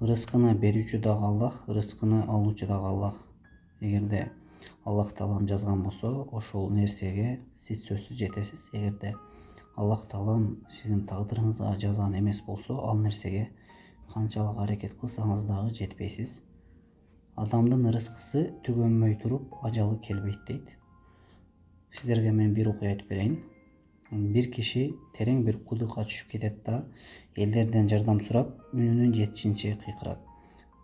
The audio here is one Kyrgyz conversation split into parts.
Рызкыны берүүчү дагы Аллах, рызкыны алуучу дагы Аллах. Эгерде Аллах Таалам жазган болсо, ошол нерсеге сиз сөзсүз жетесиз. Эгерде Аллах Таалам сиздин тагдырыңызга жазган эмес болсо, ал нерсеге канчалык аракет кылсаңыз дагы жетпейсиз. Адамдын рызкысы түгөнмөй туруп ажалы келбейт дейт. Сиздерге мен бир окуя айтып берейин. Bir kişi tereң bir кудукка түшүп кетет да, элдерден жардам сурап, үнүнүн жетишинче кыйкырат.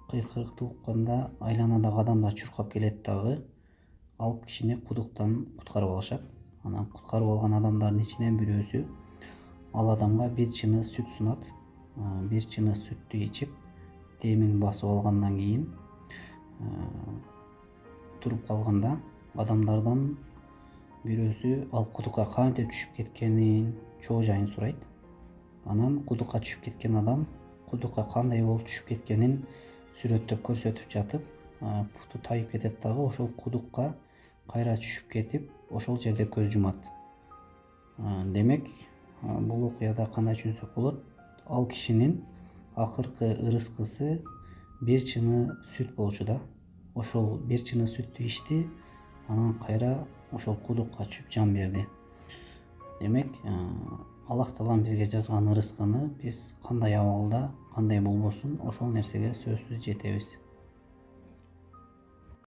Кыйкырыкты укканда айланадагы адамдар чуркап келет дагы, ал кишини кудуктан куткарып алышат. Анан куткарып алган адамдардын ичинен бирөөсү ал адамга бир чыны сүт сунат. Бир чыны сүттү ичип, демин басып алгандан кийин туруп калганда адамдардан бирөөсү ал кудукка кантип түшүп кеткенин, чоо жайын сурайт. Анан кудукка түшүп кеткен адам кудукка кандай болуп түшүп кеткенин сүрөттөп көрсөтүп жатып, путу тайып кетет дагы ошол кудукка кайра түшүп кетип, ошол жерде көз жумат. Демек, бул окуяда кандай түшүнсөк болот? Ал кишинин акыркы ырыскысы бир чыны сүт болчу да. Ошол бир чыны сүттү ичти, анан кайра ошол кудукка түшүп жан берди. Демек, Аллах Таалам бизге жазган ырыскыны биз кандай абалда, кандай болбосун ошол нерсеге сөзсүз жетебиз.